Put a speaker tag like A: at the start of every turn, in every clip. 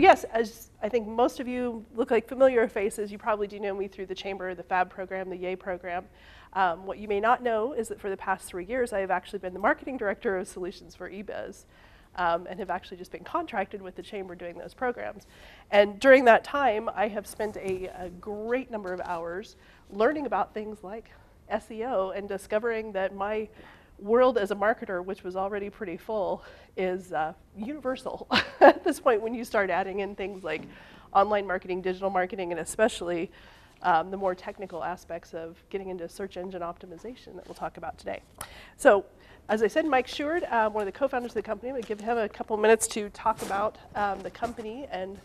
A: yes, as I think most of you look like familiar faces, you probably do know me through the Chamber, the FAB program, the YAY program. What you may not know is that for the past 3 years, I have actually been the marketing director of solutions for eBiz, and have actually just been contracted with the Chamber doing those programs. And during that time, I have spent a great number of hours learning about things like SEO and discovering that my world as a marketer, which was already pretty full, is universal at this point when you start adding in things like online marketing, digital marketing, and especially the more technical aspects of getting into search engine optimization that we'll talk about today. So, as I said, Mike Sheward, one of the co-founders of the company. I'm going to give him a couple minutes to talk about the company and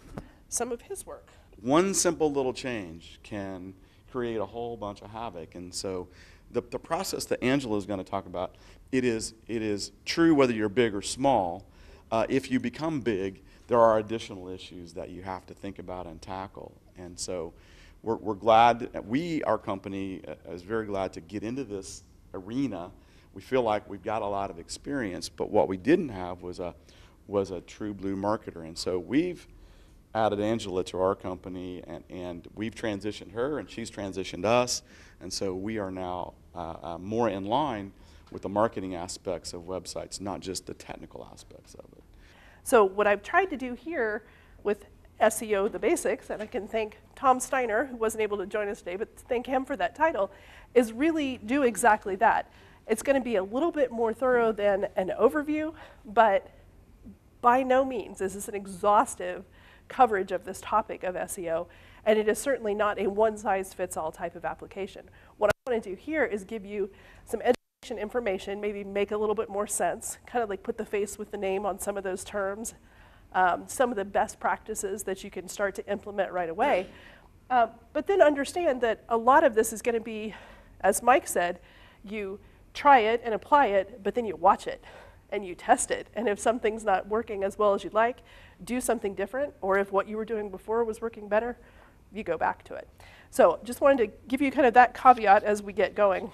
A: some of his work.
B: One simple little change can create a whole bunch of havoc, and so the process that Angela is going to talk about, it is true whether you're big or small. If you become big, there are additional issues that you have to think about and tackle. And so we're glad, our company is very glad to get into this arena. We feel like we've got a lot of experience, but what we didn't have was a true blue marketer. And so we've added Angela to our company, and we've transitioned her, and she's transitioned us. And so we are now more in line with the marketing aspects of websites, not just the technical aspects of it.
A: So what I've tried to do here with SEO, the basics, and I can thank Tom Steiner, who wasn't able to join us today, but thank him for that title, is really do exactly that. It's going to be a little bit more thorough than an overview, but by no means is this an exhaustive coverage of this topic of SEO, and it is certainly not a one-size-fits-all type of application. What I want to do here is give you some education information, maybe make a little bit more sense, kind of like put the face with the name on some of those terms, some of the best practices that you can start to implement right away, but then understand that a lot of this is going to be, as Mike said, you try it and apply it, but then you watch it and you test it, and if something's not working as well as you'd like, do something different, or if what you were doing before was working better, you go back to it. So just wanted to give you kind of that caveat as we get going.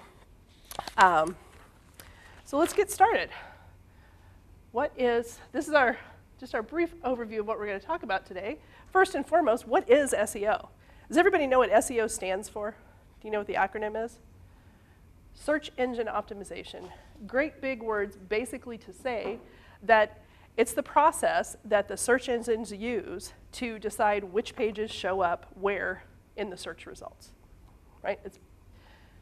A: So let's get started. This is just our brief overview of what we're going to talk about today. First and foremost, what is SEO? Does everybody know what SEO stands for? Do you know what the acronym is? Search engine optimization. Great big words basically to say that it's the process that the search engines use to decide which pages show up where in the search results, right? It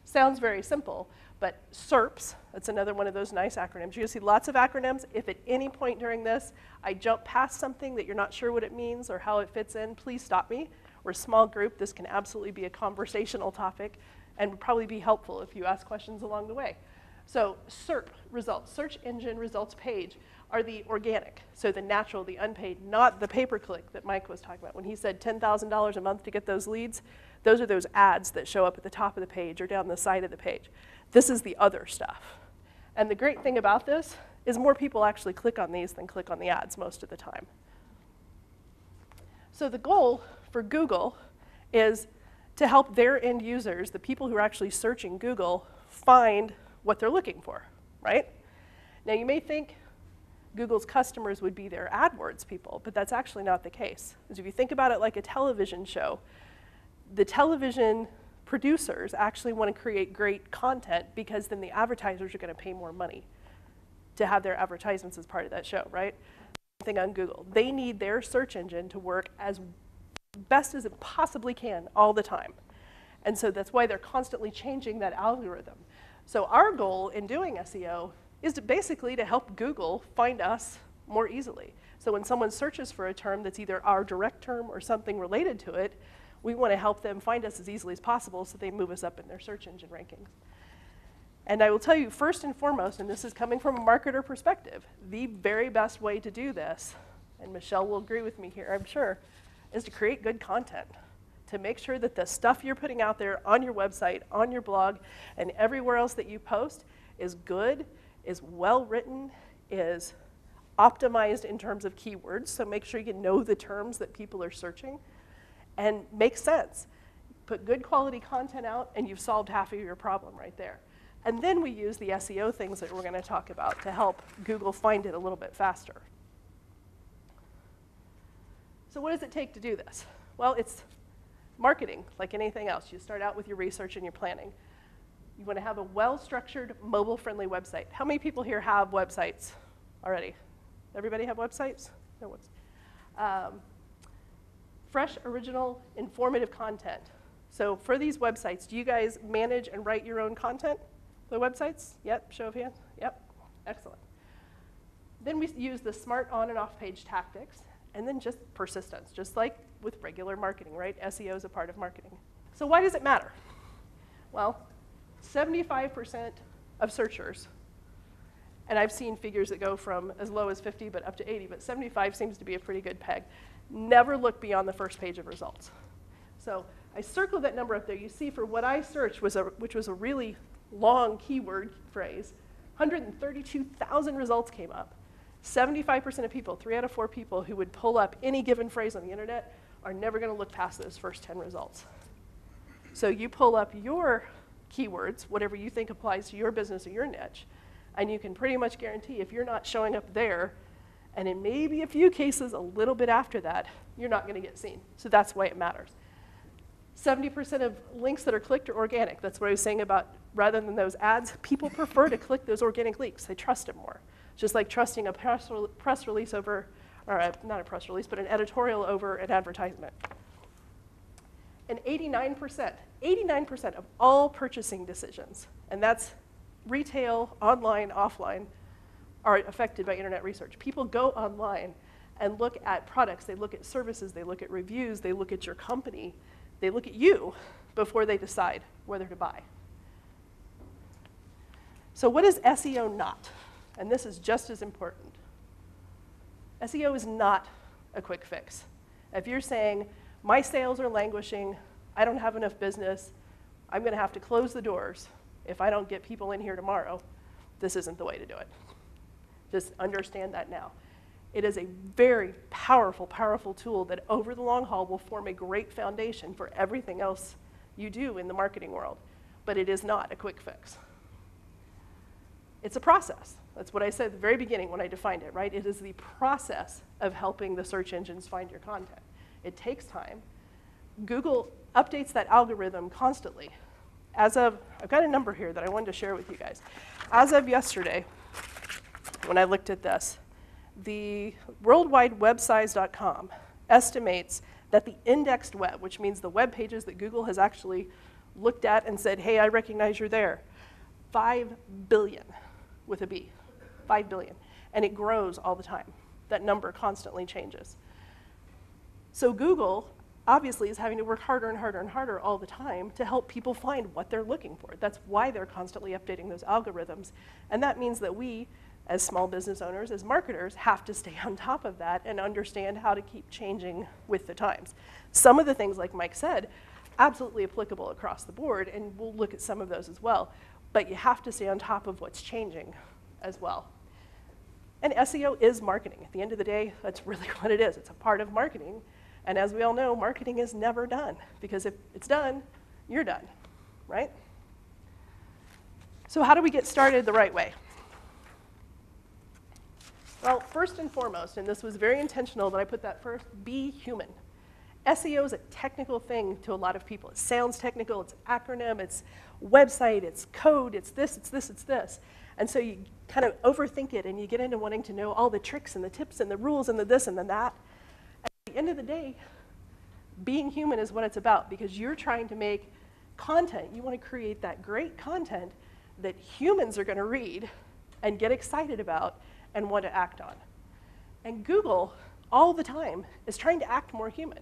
A: sounds very simple, but SERPs, that's another one of those nice acronyms. You're going to see lots of acronyms. If at any point during this I jump past something that you're not sure what it means or how it fits in, please stop me. We're a small group. This can absolutely be a conversational topic and would probably be helpful if you ask questions along the way. So SERP results, search engine results page, are the organic, so the natural, the unpaid, not the pay-per-click that Mike was talking about. When he said $10,000 a month to get those leads, those are those ads that show up at the top of the page or down the side of the page. This is the other stuff. And the great thing about this is more people actually click on these than click on the ads most of the time. So the goal for Google is to help their end users, the people who are actually searching Google, find what they're looking for, right? Now you may think Google's customers would be their AdWords people, but that's actually not the case. Because if you think about it like a television show, the television producers actually want to create great content because then the advertisers are going to pay more money to have their advertisements as part of that show, right? Same thing on Google. They need their search engine to work as best as it possibly can all the time. And so that's why they're constantly changing that algorithm. So our goal in doing SEO is basically to help Google find us more easily. So when someone searches for a term that's either our direct term or something related to it, we want to help them find us as easily as possible so they move us up in their search engine rankings. And I will tell you first and foremost, and this is coming from a marketer perspective, the very best way to do this, and Michelle will agree with me here, I'm sure, is to create good content. To make sure that the stuff you're putting out there on your website, on your blog, and everywhere else that you post is good, is well written, is optimized in terms of keywords, so make sure you know the terms that people are searching, and make sense. Put good quality content out, and you've solved half of your problem right there. And then we use the SEO things that we're going to talk about to help Google find it a little bit faster. So what does it take to do this? Well, it's marketing, like anything else. You start out with your research and your planning. You want to have a well-structured, mobile-friendly website. How many people here have websites already? Everybody have websites? No one's. Fresh, original, informative content. So for these websites, do you guys manage and write your own content for the websites? Yep, show of hands. Yep, excellent. Then we use the smart on and off page tactics, and then just persistence, just like with regular marketing, right? SEO is a part of marketing. So why does it matter? Well, 75% of searchers, and I've seen figures that go from as low as 50 but up to 80, but 75 seems to be a pretty good peg, never look beyond the first page of results. So I circled that number up there. You see for what I searched, which was a really long keyword phrase, 132,000 results came up. 75% of people, 3 out of 4 people who would pull up any given phrase on the internet are never going to look past those first 10 results. So you pull up your keywords, whatever you think applies to your business or your niche, and you can pretty much guarantee if you're not showing up there, and in maybe a few cases a little bit after that, you're not going to get seen. So that's why it matters. 70% of links that are clicked are organic. That's what I was saying about rather than those ads, people prefer to click those organic links. They trust it more. Just like trusting a press release over, or not a press release, but an editorial over an advertisement. And 89% of all purchasing decisions, and that's retail, online, offline, are affected by internet research. People go online and look at products, they look at services, they look at reviews, they look at your company, they look at you before they decide whether to buy. So what is SEO not? And this is just as important. SEO is not a quick fix. If you're saying, my sales are languishing, I don't have enough business, I'm going to have to close the doors if I don't get people in here tomorrow, this isn't the way to do it. Just understand that now. It is a very powerful, powerful tool that over the long haul will form a great foundation for everything else you do in the marketing world. But it is not a quick fix. It's a process. That's what I said at the very beginning when I defined it, right? It is the process of helping the search engines find your content. It takes time. Google updates that algorithm constantly. As of, I've got a number here that I wanted to share with you guys. As of yesterday, when I looked at this, the worldwidewebsize.com estimates that the indexed web, which means the web pages that Google has actually looked at and said, hey, I recognize you're there, 5 billion with a B, 5 billion. And it grows all the time. That number constantly changes. So Google obviously is having to work harder and harder and harder all the time to help people find what they're looking for. That's why they're constantly updating those algorithms. And that means that we, as small business owners, as marketers, have to stay on top of that and understand how to keep changing with the times. Some of the things, like Mike said, absolutely applicable across the board, and we'll look at some of those as well. But you have to stay on top of what's changing as well. And SEO is marketing. At the end of the day, that's really what it is. It's a part of marketing. And as we all know, marketing is never done, because if it's done, you're done, right? So how do we get started the right way? Well, first and foremost, and this was very intentional that I put that first, be human. SEO is a technical thing to a lot of people. It sounds technical, it's an acronym, it's website, it's code, it's this, it's this, it's this. And so you kind of overthink it and you get into wanting to know all the tricks and the tips and the rules and the this and the that. At the end of the day, being human is what it's about, because you're trying to make content. You want to create that great content that humans are going to read and get excited about and want to act on. And Google, all the time, is trying to act more human.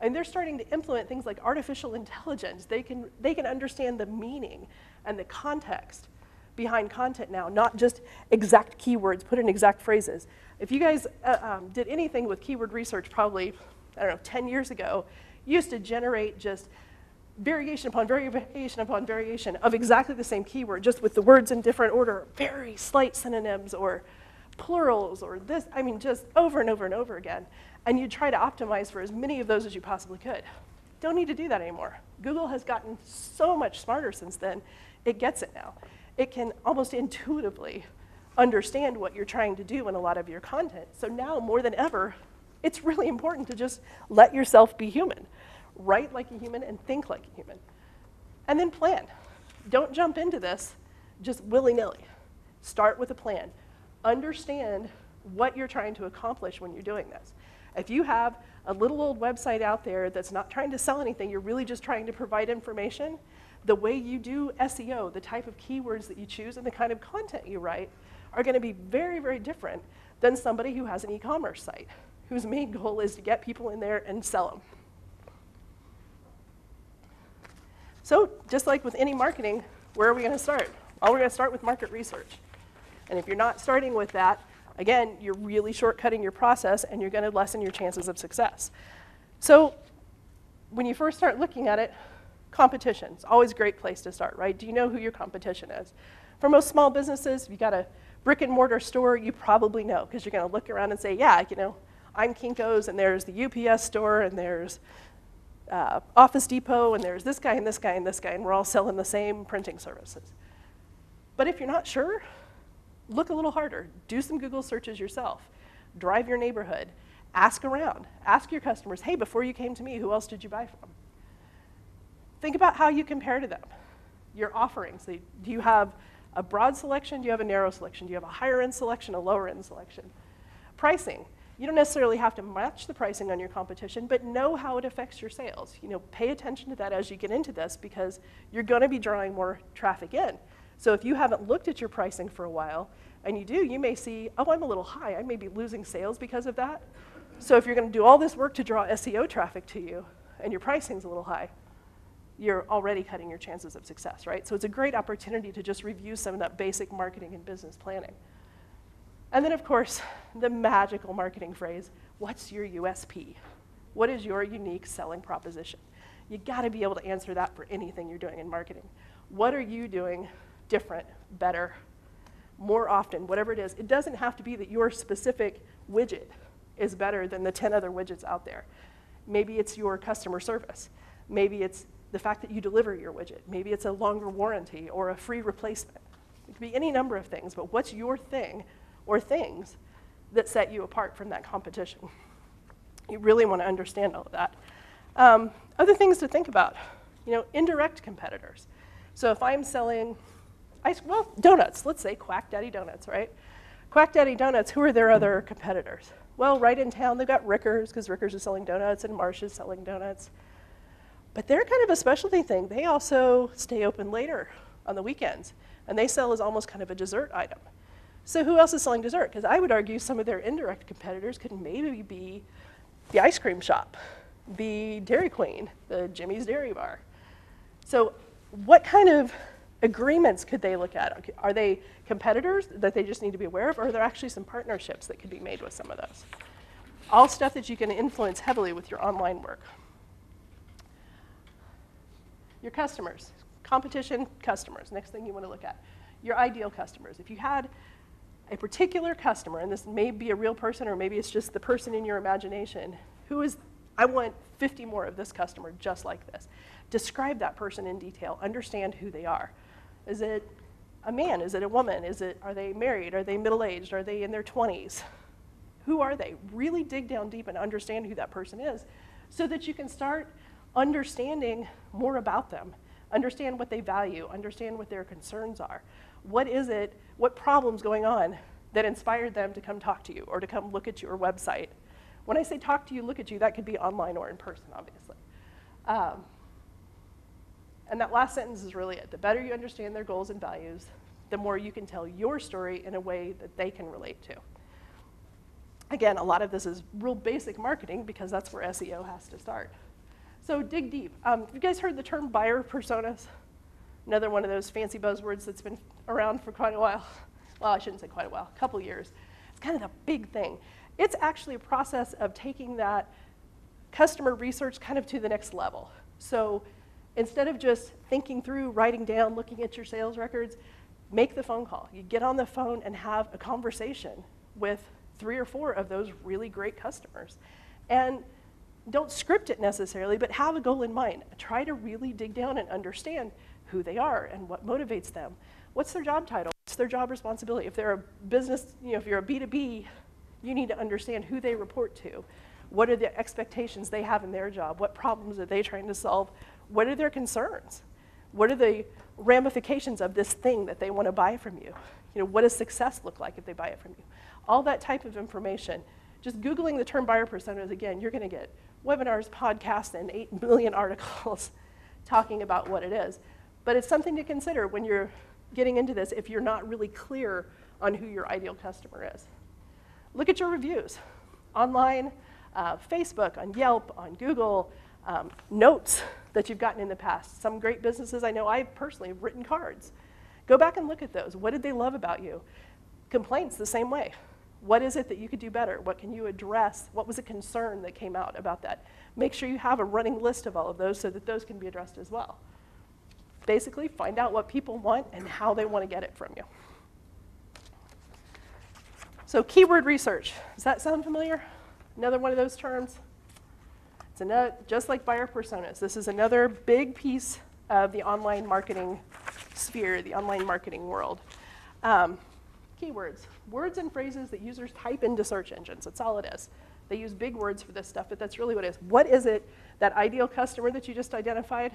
A: And they're starting to implement things like artificial intelligence. They can understand the meaning and the context behind content now, not just exact keywords, put in exact phrases. If you guys did anything with keyword research probably, I don't know, 10 years ago, you used to generate just variation upon variation upon variation of exactly the same keyword, just with the words in different order, very slight synonyms or plurals or this, I mean, just over and over and over again. And you try to optimize for as many of those as you possibly could. Don't need to do that anymore. Google has gotten so much smarter since then, it gets it now. It can almost intuitively understand what you're trying to do in a lot of your content. So now, more than ever, It's really important to just let yourself be human. Write like a human and think like a human. And then plan. Don't jump into this just willy-nilly. Start with a plan. Understand what you're trying to accomplish when you're doing this. If you have a little old website out there that's not trying to sell anything, you're really just trying to provide information, the way you do SEO, the type of keywords that you choose, and the kind of content you write are going to be very, very different than somebody who has an e-commerce site, whose main goal is to get people in there and sell them. So just like with any marketing, where are we going to start? Well, we're going to start with market research. And if you're not starting with that, again, you're really shortcutting your process, and you're going to lessen your chances of success. So when you first start looking at it, competition's always a great place to start, right? Do you know who your competition is? For most small businesses, if you got a brick and mortar store, you probably know, because you're going to look around and say, yeah, you know, I'm Kinko's, and there's the UPS store, and there's Office Depot, and there's this guy and this guy and this guy, and we're all selling the same printing services. But if you're not sure, look a little harder. Do some Google searches yourself. Drive your neighborhood. Ask around. Ask your customers, hey, before you came to me, who else did you buy from? Think about how you compare to them. Your offerings. Do you have a broad selection? Do you have a narrow selection? Do you have a higher end selection, a lower end selection? Pricing. You don't necessarily have to match the pricing on your competition, but know how it affects your sales. You know, pay attention to that as you get into this, because you're going to be drawing more traffic in. So if you haven't looked at your pricing for a while, and you do, you may see, oh, I'm a little high. I may be losing sales because of that. So if you're going to do all this work to draw SEO traffic to you, and your pricing's a little high, you're already cutting your chances of success, right? So it's a great opportunity to just review some of that basic marketing and business planning. And then, of course, the magical marketing phrase, what's your USP? What is your unique selling proposition? You gotta be able to answer that for anything you're doing in marketing. What are you doing different, better, more often, whatever it is? It doesn't have to be that your specific widget is better than the 10 other widgets out there. Maybe it's your customer service. Maybe it's the fact that you deliver your widget. Maybe it's a longer warranty or a free replacement. It could be any number of things, but what's your thing or things that set you apart from that competition? You really want to understand all of that. Other things to think about, you know, indirect competitors. So if I'm selling donuts, let's say Quack Daddy Donuts, right? Quack Daddy Donuts, who are their other competitors? Well, right in town, they've got Rickers, because Rickers is selling donuts, and Marsh is selling donuts. But they're kind of a specialty thing. They also stay open later on the weekends, and they sell as almost kind of a dessert item. So who else is selling dessert? Because I would argue some of their indirect competitors could maybe be the ice cream shop, the Dairy Queen, the Jimmy's Dairy Bar. So what kind of agreements could they look at? Are they competitors that they just need to be aware of, or are there actually some partnerships that could be made with some of those? All stuff that you can influence heavily with your online work. Your customers, competition, customers, next thing you want to look at. Your ideal customers. If you had a particular customer, and this may be a real person or maybe it's just the person in your imagination, I want 50 more of this customer just like this. Describe that person in detail. Understand who they are. Is it a man? Is it a woman? Are they married? Are they middle-aged? Are they in their 20s? Who are they? Really dig down deep and understand who that person is so that you can start understanding more about them. Understand what they value. Understand what their concerns are. What problem's going on that inspired them to come talk to you or to come look at your website? When I say talk to you, look at you, that could be online or in person, obviously. And that last sentence is really it. The better you understand their goals and values, the more you can tell your story in a way that they can relate to. Again, a lot of this is real basic marketing because that's where SEO has to start. So dig deep. Have you guys heard the term buyer personas? Another one of those fancy buzzwords that's been around for quite a while. Well, I shouldn't say quite a while, a couple years. It's kind of the big thing. It's actually a process of taking that customer research kind of to the next level. So instead of just thinking through, writing down, looking at your sales records, make the phone call. You get on the phone and have a conversation with 3 or 4 of those really great customers. And don't script it necessarily, but have a goal in mind. Try to really dig down and understand who they are and what motivates them. What's their job title? What's their job responsibility? If they're a business, if you're a B2B, you need to understand who they report to. What are the expectations they have in their job? What problems are they trying to solve? What are their concerns? What are the ramifications of this thing that they want to buy from you? What does success look like if they buy it from you? All that type of information. Just Googling the term buyer personas, again, you're going to get webinars, podcasts, and 8 million articles talking about what it is. But it's something to consider when you're getting into this if you're not really clear on who your ideal customer is. Look at your reviews online, Facebook, on Yelp, on Google, notes that you've gotten in the past. Some great businesses I know, I personally have written cards. Go back and look at those. What did they love about you? Complaints, the same way. What is it that you could do better? What can you address? What was a concern that came out about that? Make sure you have a running list of all of those so that those can be addressed as well. Basically, find out what people want and how they want to get it from you. So keyword research, does that sound familiar? Another one of those terms? It's another, just like buyer personas, this is another big piece of the online marketing sphere, the online marketing world. Keywords, words and phrases that users type into search engines, that's all it is. They use big words for this stuff, but that's really what it is. What is it, that ideal customer that you just identified?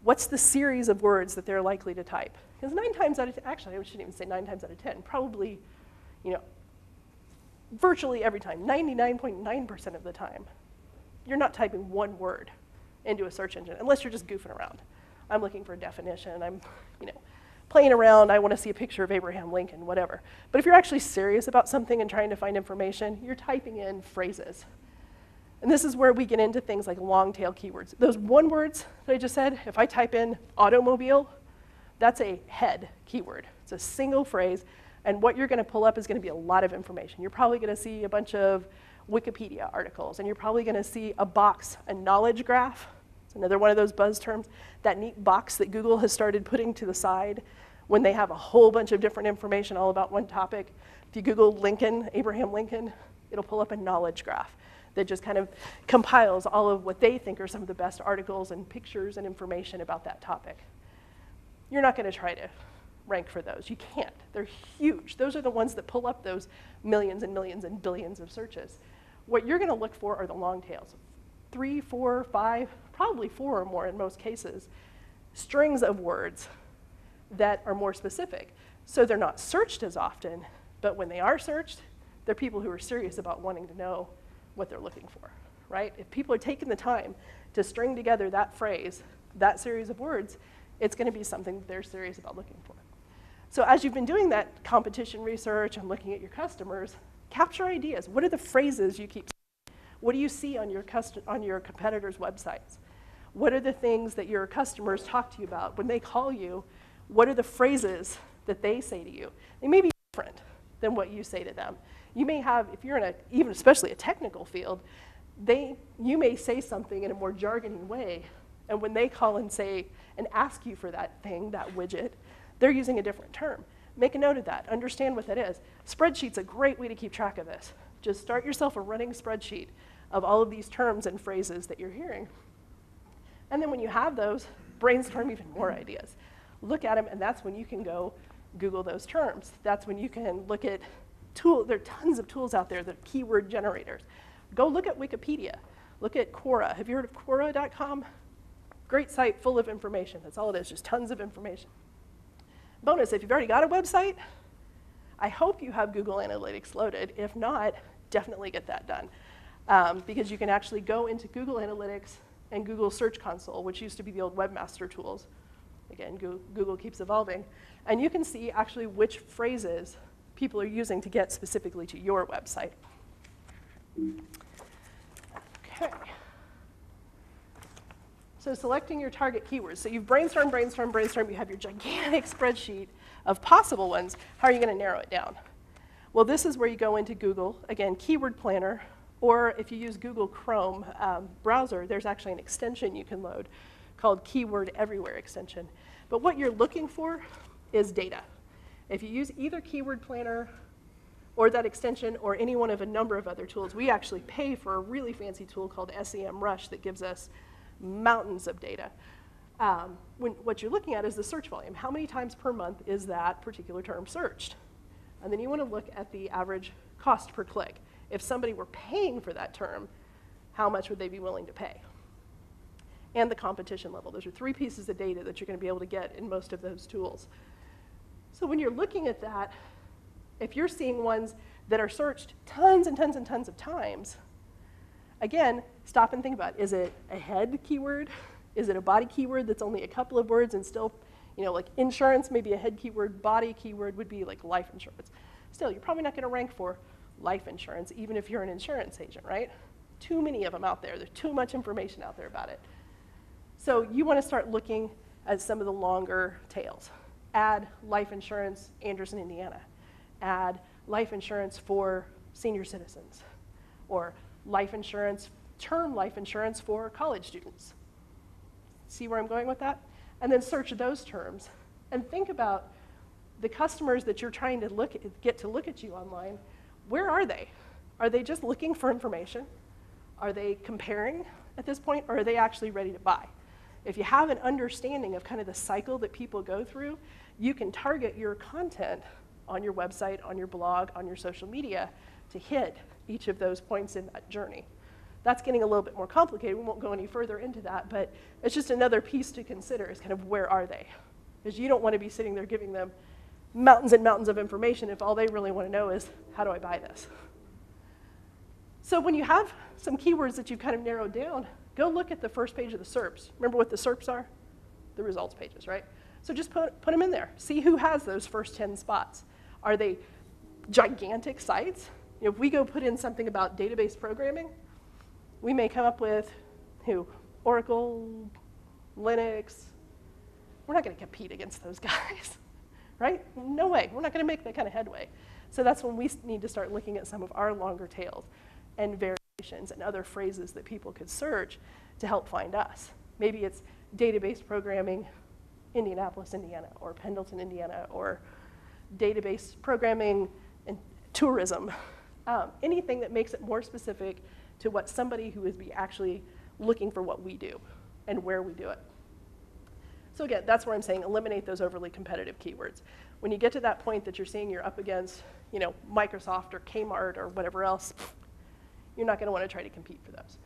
A: What's the series of words that they're likely to type? Because 9 times out of 10, actually I shouldn't even say 9 times out of 10, probably, virtually every time, 99.9% of the time, you're not typing one word into a search engine, unless you're just goofing around. I'm looking for a definition, I'm, playing around, I want to see a picture of Abraham Lincoln, whatever. But if you're actually serious about something and trying to find information, you're typing in phrases. And this is where we get into things like long tail keywords. Those one words that I just said, if I type in automobile, that's a head keyword. It's a single phrase, and what you're going to pull up is going to be a lot of information. You're probably going to see a bunch of Wikipedia articles, and you're probably going to see a box, a knowledge graph. It's another one of those buzz terms, that neat box that Google has started putting to the side when they have a whole bunch of different information all about one topic. If you Google Lincoln, Abraham Lincoln, it'll pull up a knowledge graph that just kind of compiles all of what they think are some of the best articles and pictures and information about that topic. You're not going to try to rank for those. You can't. They're huge. Those are the ones that pull up those millions and millions and billions of searches. What you're going to look for are the long tails. 3, 4, 5, probably 4 or more in most cases, strings of words that are more specific. So they're not searched as often, but when they are searched, they're people who are serious about wanting to know what they're looking for, right? If people are taking the time to string together that phrase, that series of words, it's going to be something that they're serious about looking for. So as you've been doing that competition research and looking at your customers, capture ideas. What are the phrases you keep saying? What do you see on your competitors' websites? What are the things that your customers talk to you about? When they call you, what are the phrases that they say to you? They may be different than what you say to them. You may have, if you're in even especially a technical field, you may say something in a more jargony way, and when they call and say and ask you for that thing, that widget, they're using a different term. Make a note of that. Understand what that is. Spreadsheet's a great way to keep track of this. Just start yourself a running spreadsheet of all of these terms and phrases that you're hearing. And then when you have those, brainstorm even more ideas. Look at them, and that's when you can go Google those terms. That's when you can look at tools. There are tons of tools out there that are keyword generators. Go look at Wikipedia. Look at Quora. Have you heard of Quora.com? Great site full of information. That's all it is, just tons of information. Bonus, if you've already got a website, I hope you have Google Analytics loaded. If not, definitely get that done. Because you can actually go into Google Analytics and Google Search Console, which used to be the old Webmaster tools. Again, Google keeps evolving. And you can see actually which phrases people are using to get specifically to your website. Okay. So selecting your target keywords. So you've brainstormed, you have your gigantic spreadsheet of possible ones. How are you going to narrow it down? Well, this is where you go into Google, again, Keyword Planner, or if you use Google Chrome browser, there's actually an extension you can load called Keyword Everywhere extension. But what you're looking for is data. If you use either Keyword Planner or that extension or any one of a number of other tools, we actually pay for a really fancy tool called SEMrush that gives us mountains of data. What you're looking at is the search volume. How many times per month is that particular term searched? And then you want to look at the average cost per click. if somebody were paying for that term, how much would they be willing to pay? And the competition level. Those are 3 pieces of data that you're going to be able to get in most of those tools. So when you're looking at that, if you're seeing ones that are searched tons and tons and tons of times, again, stop and think about it. Is it a head keyword? Is it a body keyword that's only a couple of words and still, like insurance, maybe a head keyword, body keyword would be like life insurance. Still, you're probably not going to rank for life insurance, even if you're an insurance agent, right? Too many of them out there. There's too much information out there about it. So you want to start looking at some of the longer tails. Add life insurance, Anderson, Indiana. Add life insurance for senior citizens. Or life insurance, term life insurance for college students. See where I'm going with that? And then search those terms. And think about the customers that you're trying to get to look at you online. Where are they? Are they just looking for information? Are they comparing at this point? Or are they actually ready to buy? If you have an understanding of kind of the cycle that people go through, you can target your content on your website, on your blog, on your social media to hit each of those points in that journey. That's getting a little bit more complicated. We won't go any further into that, but it's just another piece to consider is kind of where are they? Because you don't want to be sitting there giving them mountains and mountains of information if all they really want to know is, how do I buy this? So when you have some keywords that you've kind of narrowed down, go look at the first page of the SERPs. Remember what the SERPs are? The results pages, right? So just put them in there. See who has those first 10 spots. Are they gigantic sites? If we go put in something about database programming, we may come up with who? Oracle, Linux. We're not going to compete against those guys, right? No way. We're not going to make that kind of headway. So that's when we need to start looking at some of our longer tails and variations and other phrases that people could search to help find us. Maybe it's database programming, Indianapolis, Indiana, or Pendleton, Indiana, or database programming and tourism. Anything that makes it more specific to what somebody who is actually looking for what we do and where we do it. So again, that's where I'm saying eliminate those overly competitive keywords. When you get to that point that you're seeing you're up against, Microsoft or Kmart or whatever else, you're not going to want to try to compete for those.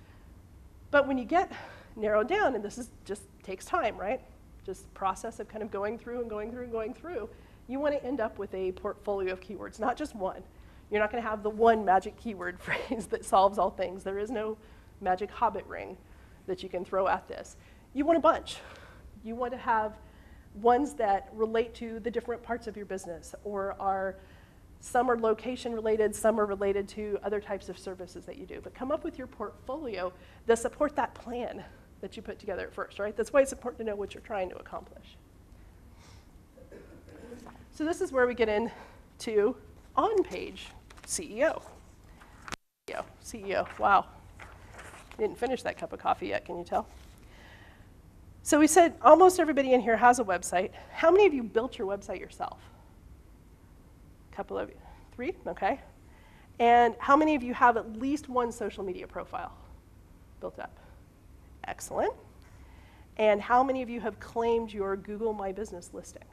A: But when you get narrowed down, and this just takes time, right? Just process of kind of going through and going through and going through, you want to end up with a portfolio of keywords, not just one. You're not going to have the one magic keyword phrase that solves all things. There is no magic hobbit ring that you can throw at this. You want a bunch. You want to have ones that relate to the different parts of your business, or some are location related, some are related to other types of services that you do. But come up with your portfolio that support that plan that you put together at first, right? That's why it's important to know what you're trying to accomplish. So this is where we get into on-page SEO. SEO, wow. Didn't finish that cup of coffee yet, can you tell? So we said almost everybody in here has a website. How many of you built your website yourself? A couple of you. 3? Okay. And how many of you have at least one social media profile built up? Excellent. And how many of you have claimed your Google My Business listing?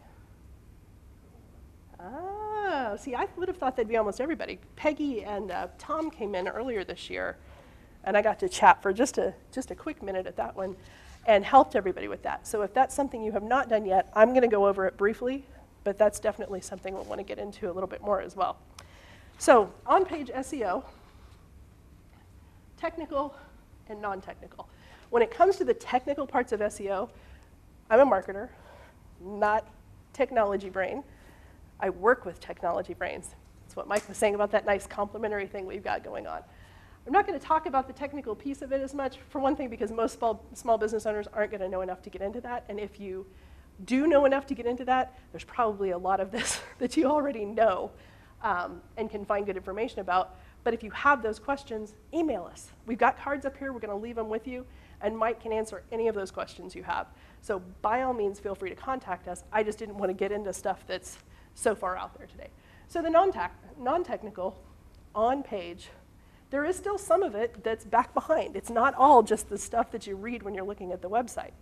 A: Oh, see, I would have thought that'd be almost everybody. Peggy and Tom came in earlier this year, and I got to chat for just a quick minute at that one and helped everybody with that. So if that's something you have not done yet, I'm going to go over it briefly, but that's definitely something we'll want to get into a little bit more as well. So on-page SEO, technical and non-technical. When it comes to the technical parts of SEO, I'm a marketer, not technology brain. I work with technology brains. That's what Mike was saying about that nice complementary thing we've got going on. I'm not going to talk about the technical piece of it as much, for one thing, because most small business owners aren't going to know enough to get into that. And if you do know enough to get into that, there's probably a lot of this that you already know and can find good information about. But if you have those questions, email us. We've got cards up here. We're going to leave them with you. And Mike can answer any of those questions you have. So by all means, feel free to contact us. I just didn't want to get into stuff that's so far out there today. So the non-technical on-page, there is still some of it that's back behind. It's not all just the stuff that you read when you're looking at the website.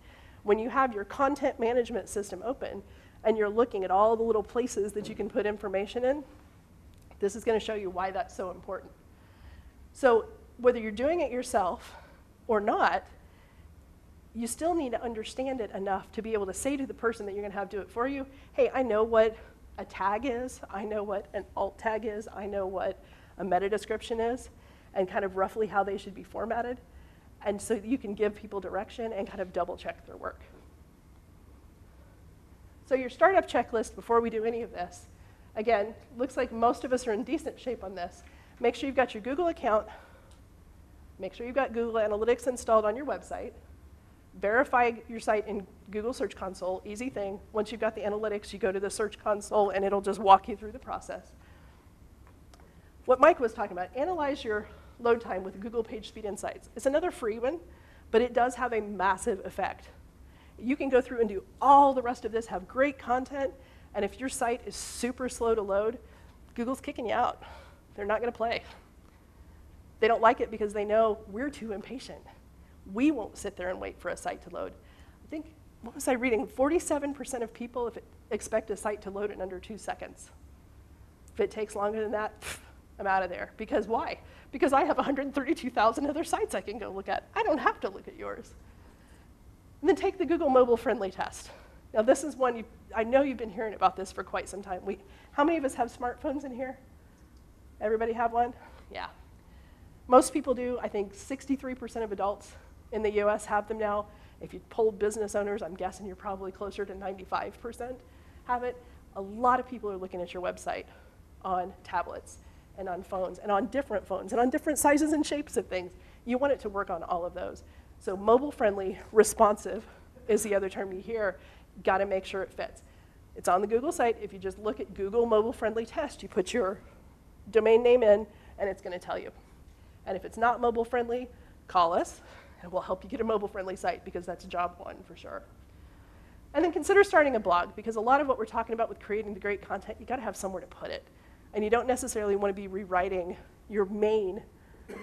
A: When you have your content management system open and you're looking at all the little places that you can put information in, this is going to show you why that's so important. So whether you're doing it yourself or not, you still need to understand it enough to be able to say to the person that you're going to have do it for you, hey, I know what a tag is, I know what an alt tag is, I know what a meta description is, and kind of roughly how they should be formatted. And so you can give people direction and kind of double check their work. So your startup checklist before we do any of this, again, looks like most of us are in decent shape on this. Make sure you've got your Google account. Make sure you've got Google Analytics installed on your website. Verify your site in Google Search Console, easy thing. Once you've got the analytics, you go to the Search Console and it'll just walk you through the process. What Mike was talking about, analyze your load time with Google PageSpeed Insights. It's another free one, but it does have a massive effect. You can go through and do all the rest of this, have great content, and if your site is super slow to load, Google's kicking you out. They're not going to play. They don't like it because they know we're too impatient. We won't sit there and wait for a site to load. I think, what was I reading? 47% of people expect a site to load in under 2 seconds. If it takes longer than that, I'm out of there. Because why? Because I have 132,000 other sites I can go look at. I don't have to look at yours. And then take the Google Mobile Friendly test. Now this is one, I know you've been hearing about this for quite some time. How many of us have smartphones in here? Everybody have one? Yeah. Most people do. I think 63% of adults in the US have them now. If you poll business owners, I'm guessing you're probably closer to 95% have it. A lot of people are looking at your website on tablets and on phones and on different phones and on different sizes and shapes of things. You want it to work on all of those. So mobile friendly, responsive is the other term you hear. Got to make sure it fits. It's on the Google site. If you just look at Google mobile friendly test, you put your domain name in and it's going to tell you. And if it's not mobile friendly, call us and we'll help you get a mobile friendly site because that's job one for sure. And then consider starting a blog because a lot of what we're talking about with creating the great content, you got to have somewhere to put it. And you don't necessarily want to be rewriting your main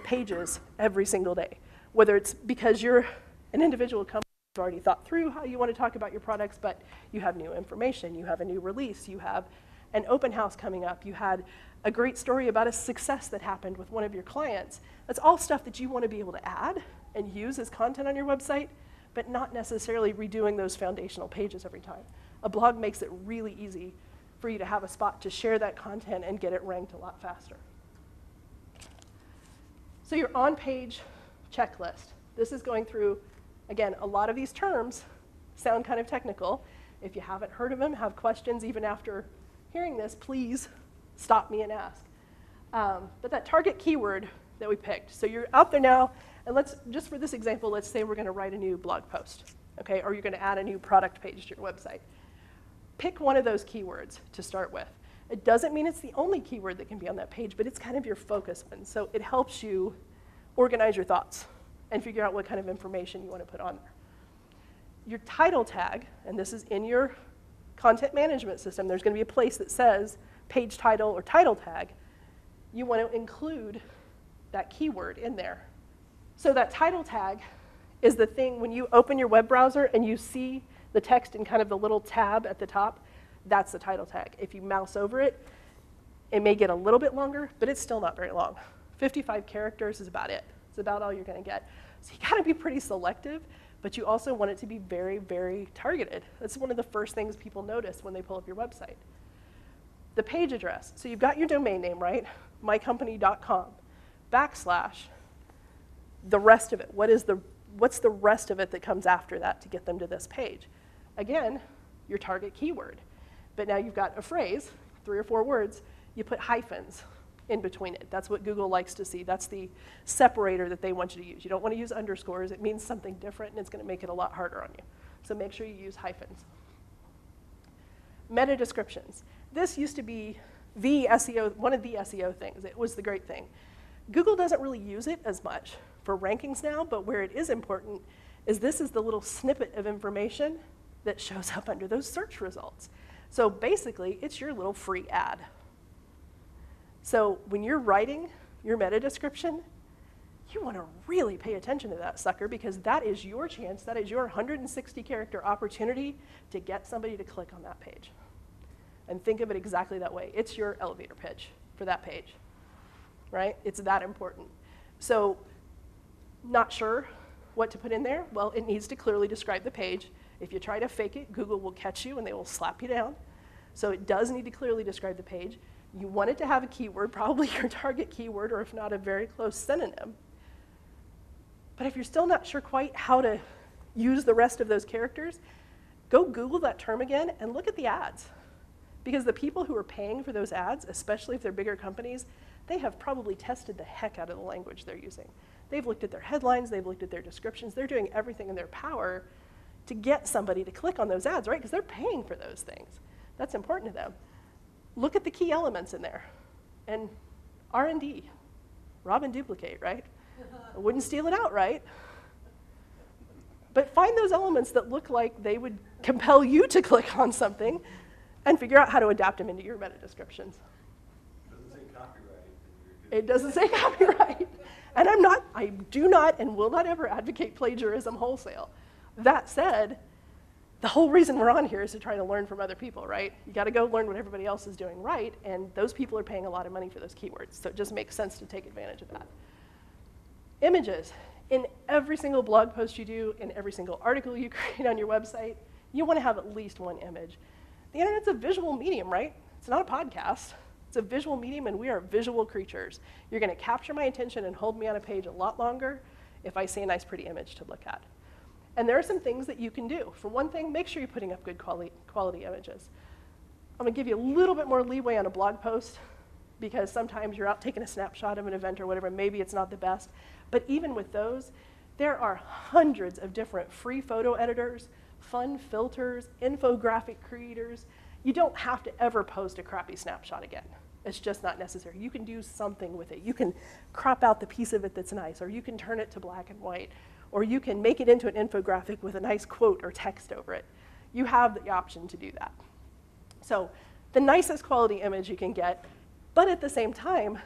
A: pages every single day. Whether it's because you're an individual company, you've already thought through how you want to talk about your products, but you have new information, you have a new release, you have an open house coming up, you had a great story about a success that happened with one of your clients. That's all stuff that you want to be able to add and use as content on your website, but not necessarily redoing those foundational pages every time. A blog makes it really easy for you to have a spot to share that content and get it ranked a lot faster. So your on-page checklist. This is going through, again, a lot of these terms sound kind of technical. If you haven't heard of them, have questions even after hearing this, please stop me and ask. But that target keyword that we picked. So you're out there now, and let's, just for this example, let's say we're going to write a new blog post, okay? Or you're going to add a new product page to your website. Pick one of those keywords to start with. It doesn't mean it's the only keyword that can be on that page, but it's kind of your focus one. So it helps you organize your thoughts and figure out what kind of information you want to put on there. Your title tag, and this is in your content management system, there's going to be a place that says page title or title tag. You want to include that keyword in there. So that title tag is the thing when you open your web browser and you see the text in kind of the little tab at the top, that's the title tag. If you mouse over it, it may get a little bit longer, but it's still not very long. 55 characters is about it. It's about all you're going to get. So you got to be pretty selective, but you also want it to be very, very targeted. That's one of the first things people notice when they pull up your website. The page address. So you've got your domain name, right? mycompany.com / the rest of it. What's the rest of it that comes after that to get them to this page? Again, your target keyword. But now you've got a phrase, 3 or 4 words, you put hyphens in between it. That's what Google likes to see. That's the separator that they want you to use. You don't want to use underscores. It means something different, and it's going to make it a lot harder on you. So make sure you use hyphens. Meta descriptions. This used to be the SEO, one of the SEO things. It was the great thing. Google doesn't really use it as much for rankings now, but where it is important is this is the little snippet of information that shows up under those search results. So basically, it's your little free ad. So when you're writing your meta description, you want to really pay attention to that sucker because that is your chance, that is your 160-character opportunity to get somebody to click on that page. And think of it exactly that way. It's your elevator pitch for that page, right? It's that important. So not sure what to put in there? Well, it needs to clearly describe the page. If you try to fake it, Google will catch you and they will slap you down. So it does need to clearly describe the page. You want it to have a keyword, probably your target keyword, or if not, a very close synonym. But if you're still not sure quite how to use the rest of those characters, go Google that term again and look at the ads. Because the people who are paying for those ads, especially if they're bigger companies, they have probably tested the heck out of the language they're using. They've looked at their headlines, they've looked at their descriptions, they're doing everything in their power to get somebody to click on those ads, right? Because they're paying for those things. That's important to them. Look at the key elements in there. And R&D, rob and duplicate, right? I wouldn't steal it outright. But find those elements that look like they would compel you to click on something and figure out how to adapt them into your meta descriptions.
C: It doesn't say copyright.
A: It doesn't say copyright. And I do not and will not ever advocate plagiarism wholesale. That said, the whole reason we're on here is to try to learn from other people, right? You got to go learn what everybody else is doing right, and those people are paying a lot of money for those keywords, so it just makes sense to take advantage of that. Images. In every single blog post you do, in every single article you create on your website, you want to have at least one image. The internet's a visual medium, right? It's not a podcast. It's a visual medium, and we are visual creatures. You're going to capture my attention and hold me on a page a lot longer if I see a nice, pretty image to look at. And there are some things that you can do. For one thing, make sure you're putting up good quality images. I'm going to give you a little bit more leeway on a blog post because sometimes you're out taking a snapshot of an event or whatever. Maybe it's not the best. But even with those, there are hundreds of different free photo editors, fun filters, infographic creators. You don't have to ever post a crappy snapshot again. It's just not necessary. You can do something with it. You can crop out the piece of it that's nice, or you can turn it to black and white, or you can make it into an infographic with a nice quote or text over it. You have the option to do that. So the nicest quality image you can get, but at the same time,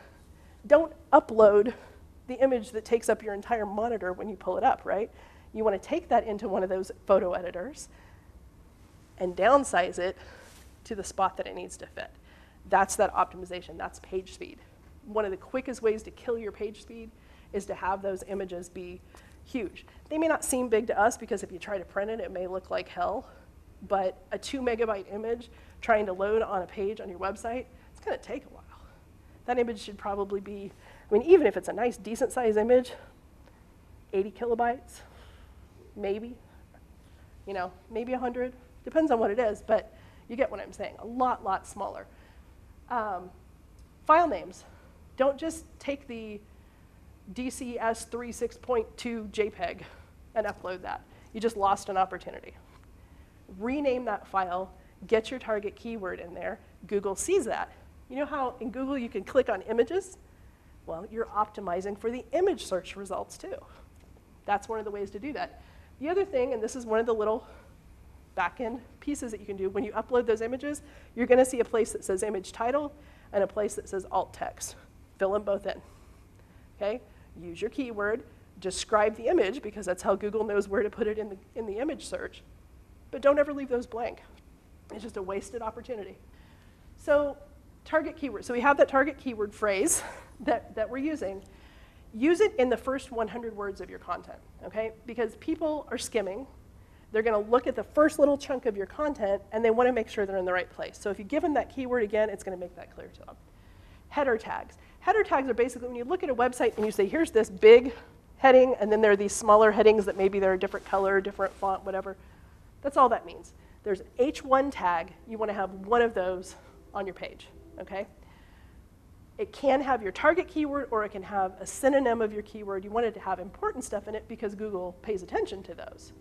A: don't upload the image that takes up your entire monitor when you pull it up, right? You want to take that into one of those photo editors and downsize it to the spot that it needs to fit. That's that optimization. That's page speed. One of the quickest ways to kill your page speed is to have those images be huge. They may not seem big to us because if you try to print it, it may look like hell, but a 2 megabyte image trying to load on a page on your website, it's going to take a while. That image should probably be, I mean, even if it's a nice, decent size image, 80 kilobytes, maybe, maybe 100, depends on what it is, but you get what I'm saying, a lot smaller. File names. Don't just take the DCS36.2 JPEG and upload that. You just lost an opportunity. Rename that file, get your target keyword in there. Google sees that. You know how in Google you can click on images? Well, you're optimizing for the image search results too. That's one of the ways to do that. The other thing, and this is one of the little back-end pieces that you can do, when you upload those images, you're going to see a place that says image title and a place that says alt text. Fill them both in. Okay? Use your keyword, describe the image, because that's how Google knows where to put it in the image search. But don't ever leave those blank. It's just a wasted opportunity. So target keyword. So we have that target keyword phrase that we're using. Use it in the first 100 words of your content, okay? Because people are skimming. They're going to look at the first little chunk of your content, and they want to make sure they're in the right place. So if you give them that keyword again, it's going to make that clear to them. Header tags. Header tags are basically when you look at a website and you say, here's this big heading, and then there are these smaller headings that maybe they're a different color, different font, whatever. That's all that means. There's H1 tag. You want to have one of those on your page, okay? It can have your target keyword, or it can have a synonym of your keyword. You want it to have important stuff in it because Google pays attention to those,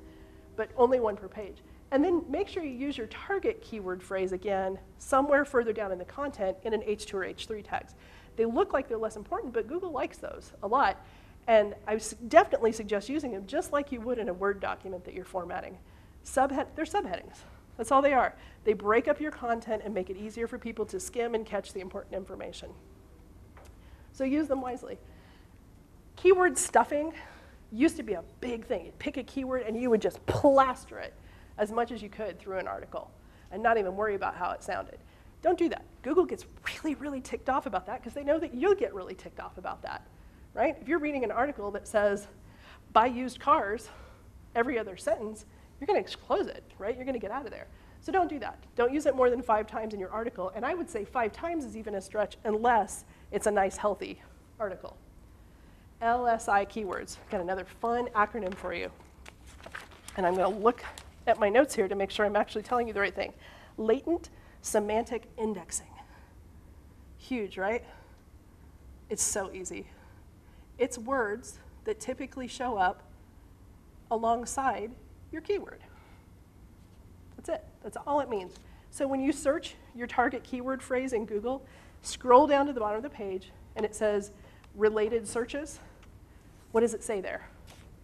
A: but only one per page. And then make sure you use your target keyword phrase again somewhere further down in the content in an H2 or H3 tags. They look like they're less important, but Google likes those a lot. And I definitely suggest using them just like you would in a Word document that you're formatting. They're subheadings. That's all they are. They break up your content and make it easier for people to skim and catch the important information. So use them wisely. Keyword stuffing used to be a big thing. You'd pick a keyword and you would just plaster it as much as you could through an article and not even worry about how it sounded. Don't do that. Google gets really, really ticked off about that because they know that you'll get really ticked off about that. right? If you're reading an article that says, buy used cars, every other sentence, you're going to close it, right? You're going to get out of there. So don't do that. Don't use it more than 5 times in your article. And I would say 5 times is even a stretch unless it's a nice, healthy article. LSI keywords. Got another fun acronym for you. And I'm going to look at my notes here to make sure I'm actually telling you the right thing. Latent semantic indexing. Huge, right? It's so easy. It's words that typically show up alongside your keyword. That's it. That's all it means. So when you search your target keyword phrase in Google, scroll down to the bottom of the page, and it says related searches. What does it say there?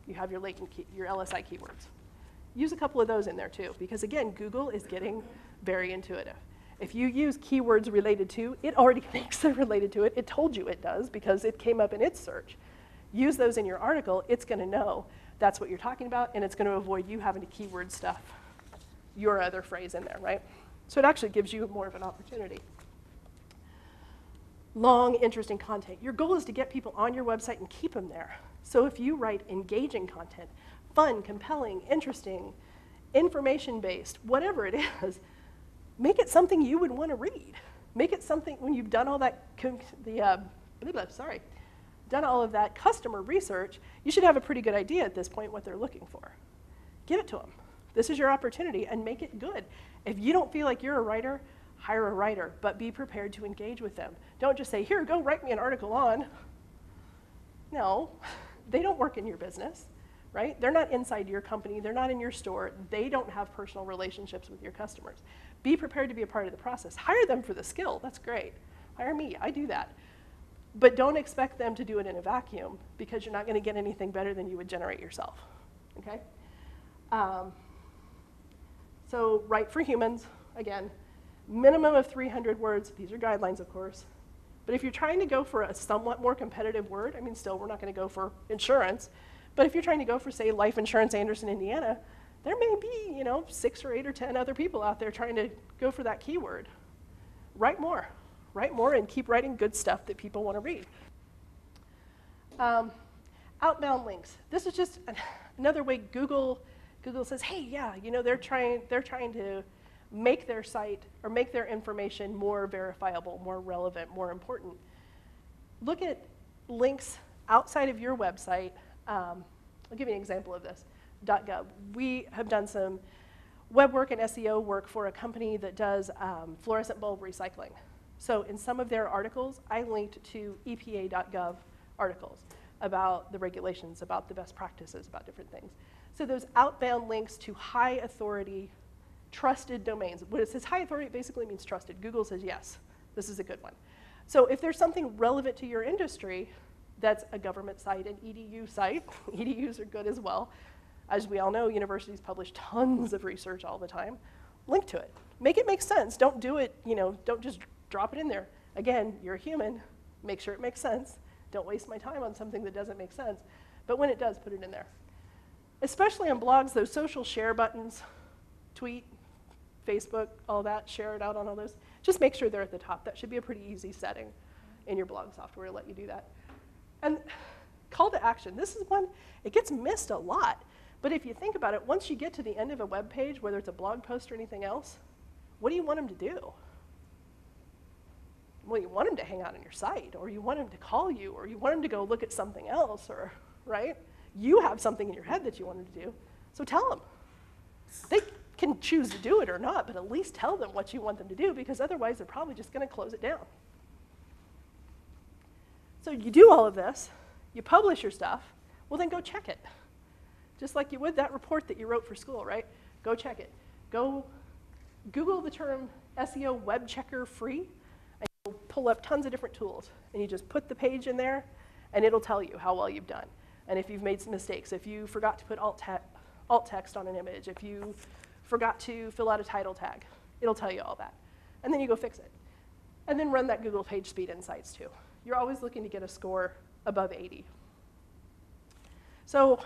A: You have your your LSI keywords. Use a couple of those in there too, because again, Google is getting very intuitive. If you use keywords related to, it already thinks they're related to it. It told you it does because it came up in its search. Use those in your article. It's going to know that's what you're talking about, and it's going to avoid you having to keyword stuff your other phrase in there, right? So it actually gives you more of an opportunity. Long, interesting content. Your goal is to get people on your website and keep them there. So if you write engaging content, fun, compelling, interesting, information-based, whatever it is, make it something you would want to read. Make it something, when you've done all that, done all of that customer research, you should have a pretty good idea at this point what they're looking for. Give it to them. This is your opportunity, and make it good. If you don't feel like you're a writer, hire a writer, but be prepared to engage with them. Don't just say, here, go write me an article on. No, they don't work in your business, right? They're not inside your company. They're not in your store. They don't have personal relationships with your customers. Be prepared to be a part of the process. Hire them for the skill. That's great. Hire me. I do that. But don't expect them to do it in a vacuum, because you're not going to get anything better than you would generate yourself, okay? So write for humans, again, minimum of 300 words. These are guidelines, of course. But if you're trying to go for a somewhat more competitive word, I mean, still, we're not going to go for insurance. But if you're trying to go for, say, life insurance, Anderson, Indiana, there may be, 6 or 8 or 10 other people out there trying to go for that keyword. Write more. Write more and keep writing good stuff that people want to read. Outbound links. This is just another way Google says, hey, yeah, they're trying to make their site or make their information more verifiable, more relevant, more important. Look at links outside of your website. I'll give you an example of this. .gov. We have done some web work and SEO work for a company that does fluorescent bulb recycling. So in some of their articles, I linked to EPA.gov articles about the regulations, about the best practices, about different things. So those outbound links to high authority, trusted domains. When it says high authority, it basically means trusted. Google says, yes, this is a good one. So if there's something relevant to your industry, that's a government site, an EDU site. EDUs are good as well. As we all know, universities publish tons of research all the time. Link to it. Make it make sense. Don't do it, don't just drop it in there. Again, you're a human. Make sure it makes sense. Don't waste my time on something that doesn't make sense. But when it does, put it in there. Especially on blogs, those social share buttons, tweet, Facebook, all that, share it out on all those. Just make sure they're at the top. That should be a pretty easy setting in your blog software to let you do that. And call to action. This is one, it gets missed a lot. But if you think about it, once you get to the end of a web page, whether it's a blog post or anything else, what do you want them to do? Well, you want them to hang out on your site, or you want them to call you, or you want them to go look at something else, or, right? You have something in your head that you want them to do, so tell them. They can choose to do it or not, but at least tell them what you want them to do, because otherwise they're probably just going to close it down. So you do all of this, you publish your stuff, well then go check it. Just like you would that report that you wrote for school, right? Go check it. Go Google the term SEO web checker free, and you'll pull up tons of different tools. And you just put the page in there, and it'll tell you how well you've done. And if you've made some mistakes, if you forgot to put alt text on an image, if you forgot to fill out a title tag, it'll tell you all that. And then you go fix it. And then run that Google PageSpeed Insights too. You're always looking to get a score above 80. So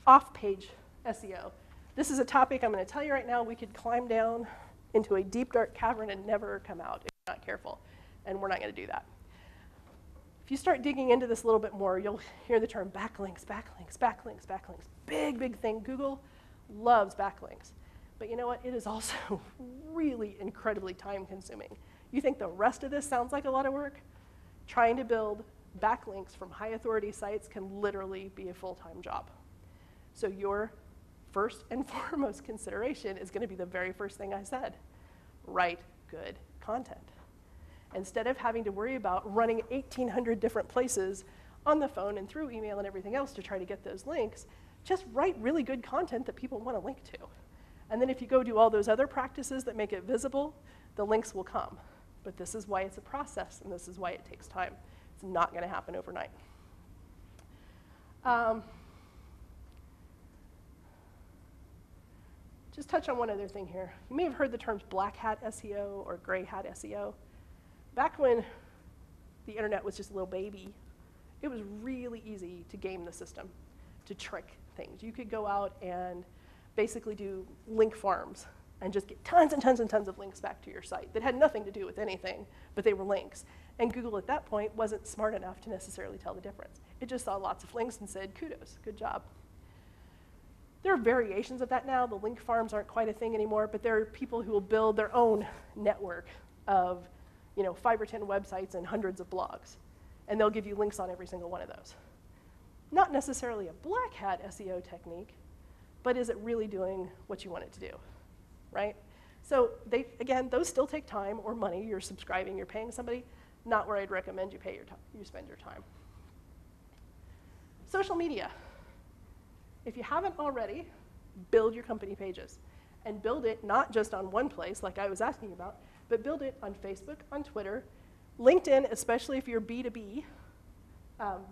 A: off-page SEO. This is a topic I'm going to tell you right now. We could climb down into a deep, dark cavern and never come out if you're not careful. And we're not going to do that. you start digging into this a little bit more, you'll hear the term backlinks, backlinks, backlinks, backlinks. Big, big thing. Google loves backlinks. But you know what? It is also really incredibly time-consuming. You think the rest of this sounds like a lot of work? Trying to build backlinks from high-authority sites can literally be a full-time job. So your first and foremost consideration is going to be the very first thing I said. Write good content. Instead of having to worry about running 1,800 different places on the phone and through email and everything else to try to get those links, just write really good content that people want to link to. And then if you go do all those other practices that make it visible, the links will come. But this is why it's a process, and this is why it takes time. It's not going to happen overnight. Just touch on one other thing here. You may have heard the terms black hat SEO or gray hat SEO. Back when the internet was just a little baby, it was really easy to game the system, to trick things. You could go out and basically do link farms and just get tons and tons and tons of links back to your site that had nothing to do with anything, but they were links. And Google at that point wasn't smart enough to necessarily tell the difference. It just saw lots of links and said, kudos, good job. There are variations of that now. The link farms aren't quite a thing anymore, but there are people who will build their own network of 5 or 10 websites and hundreds of blogs. And they'll give you links on every single one of those. Not necessarily a black hat SEO technique, but is it really doing what you want it to do, right? So again, those still take time or money. You're subscribing, you're paying somebody. Not where I'd recommend you spend your time. Social media. If you haven't already, build your company pages. And build it not just on one place, like I was asking about, but build it on Facebook, on Twitter, LinkedIn, especially if you're B2B,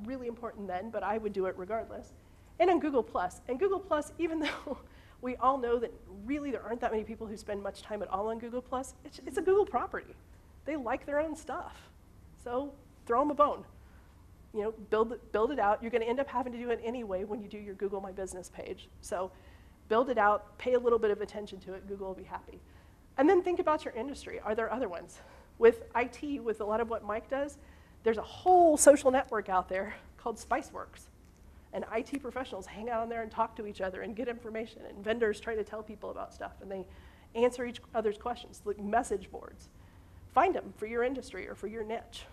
A: really important then, but I would do it regardless, and on Google+. And Google+, even though we all know that really there aren't that many people who spend much time at all on Google+, it's a Google property. They like their own stuff. So throw them a bone. Build it out. You're going to end up having to do it anyway when you do your Google My Business page. So build it out, pay a little bit of attention to it, Google will be happy. And then think about your industry. Are there other ones? With IT, with a lot of what Mike does, there's a whole social network out there called Spiceworks. And IT professionals hang out on there and talk to each other and get information. And vendors try to tell people about stuff. And they answer each other's questions, like message boards. Find them for your industry or for your niche.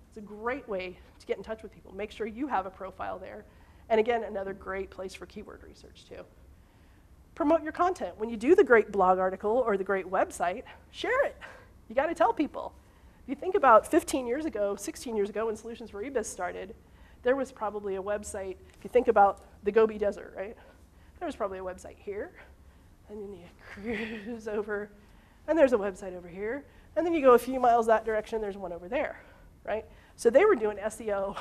A: It's a great way to get in touch with people. Make sure you have a profile there. And again, another great place for keyword research too. Promote your content. When you do the great blog article or the great website, share it. You got to tell people. If you think about 15 years ago, 16 years ago when Solutions for eBiz started, there was probably a website. If you think about the Gobi Desert, right? There was probably a website here, and then you cruise over, and there's a website over here, and then you go a few miles that direction, there's one over there, right? So they were doing SEO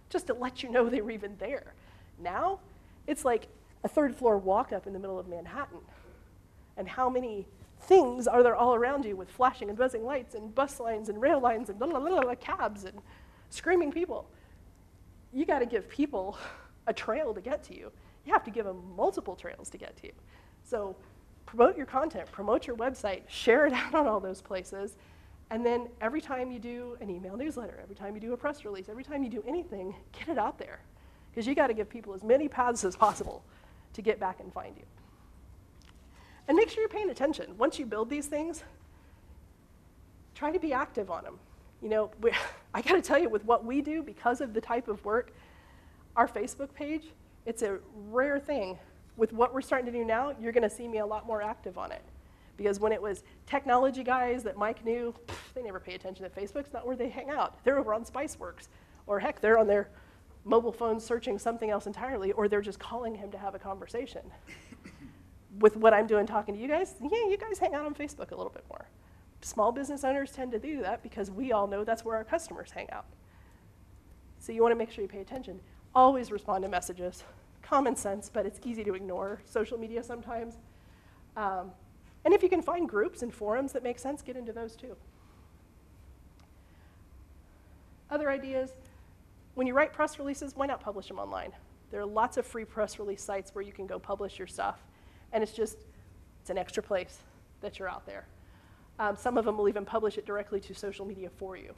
A: just to let you know they were even there. Now, it's like a third-floor walk-up in the middle of Manhattan. And how many things are there all around you with flashing and buzzing lights and bus lines and rail lines and blah, blah, blah, blah, cabs and screaming people? You got to give people a trail to get to you. You have to give them multiple trails to get to you. So promote your content, promote your website, share it out on all those places, and then every time you do an email newsletter, every time you do a press release, every time you do anything, get it out there. Because you got to give people as many paths as possible to get back and find you. And make sure you're paying attention. Once you build these things, try to be active on them. I got to tell you, with what we do, because of the type of work, our Facebook page, it's a rare thing. With what we're starting to do now, you're going to see me a lot more active on it. Because when it was technology guys that Mike knew, they never pay attention to Facebook. It's not where they hang out. They're over on Spiceworks. Or heck, they're on their mobile phones searching something else entirely, or they're just calling him to have a conversation. With what I'm doing talking to you guys, yeah, you guys hang out on Facebook a little bit more. Small business owners tend to do that because we all know that's where our customers hang out. So you want to make sure you pay attention. Always respond to messages. Common sense, but it's easy to ignore social media sometimes. And if you can find groups and forums that make sense, get into those too. Other ideas, when you write press releases, why not publish them online? There are lots of free press release sites where you can go publish your stuff. And it's an extra place that you're out there. Some of them will even publish it directly to social media for you.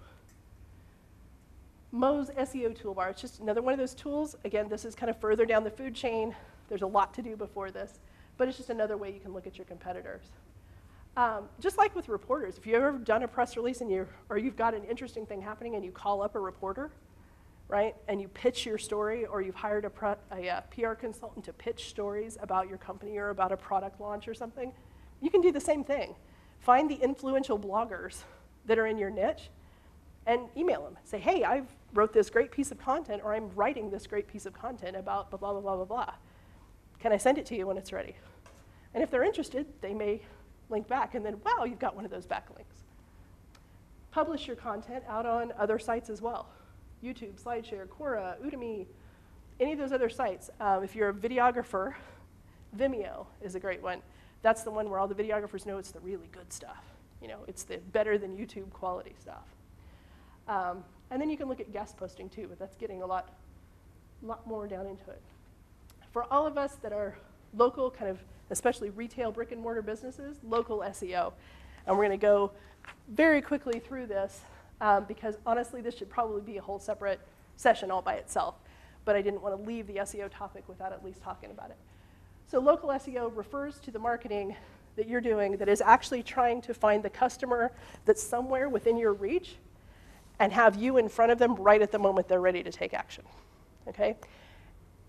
A: Mo's SEO toolbar, it's just another one of those tools. Again, this is kind of further down the food chain. There's a lot to do before this, but it's just another way you can look at your competitors. Just like with reporters, if you've ever done a press release and you've got an interesting thing happening and you call up a reporter, right, and you pitch your story, or you've hired a PR consultant to pitch stories about your company or about a product launch or something, you can do the same thing. Find the influential bloggers that are in your niche and email them. Say, hey, I wrote this great piece of content, or I'm writing this great piece of content about blah, blah, blah, blah, blah. Can I send it to you when it's ready? And if they're interested, they may link back, and then, wow, you've got one of those backlinks. Publish your content out on other sites as well. YouTube, SlideShare, Quora, Udemy, any of those other sites. If you're a videographer, Vimeo is a great one. That's the one where all the videographers know it's the really good stuff. You know, it's the better than YouTube quality stuff. And then you can look at guest posting too, but that's getting a lot more down into it. For all of us that are local, kind of especially retail brick and mortar businesses, local SEO. And we're going to go very quickly through this because honestly, this should probably be a whole separate session all by itself. But I didn't want to leave the SEO topic without at least talking about it. So local SEO refers to the marketing that you're doing that is actually trying to find the customer that's somewhere within your reach and have you in front of them right at the moment they're ready to take action, okay?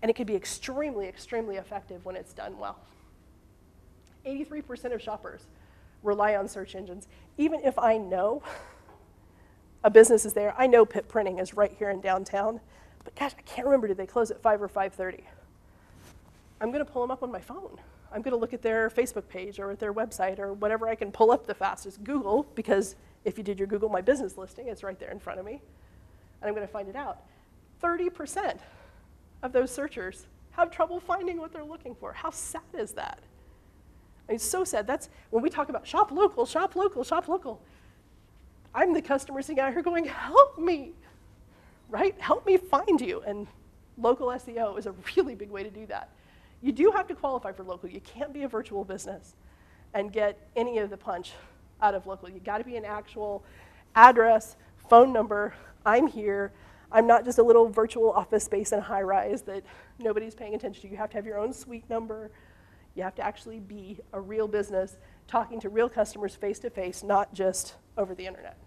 A: And it can be extremely, extremely effective when it's done well. 83% of shoppers rely on search engines. Even if I know a business is there, I know Pip Printing is right here in downtown, but gosh, I can't remember, did they close at 5 or 5:30? I'm gonna pull them up on my phone. I'm gonna look at their Facebook page or at their website or whatever I can pull up the fastest. Google, because if you did your Google My Business listing, it's right there in front of me, and I'm gonna find it out. 30% of those searchers have trouble finding what they're looking for. How sad is that? I mean, it's so sad. That's when we talk about shop local, shop local, shop local. I'm the customer sitting out here going, help me, right? Help me find you. And local SEO is a really big way to do that. You do have to qualify for local. You can't be a virtual business and get any of the punch out of local. You got to be an actual address, phone number, I'm here. I'm not just a little virtual office space in a high rise that nobody's paying attention to. You have to have your own suite number. You have to actually be a real business talking to real customers face to face, not just over the internet.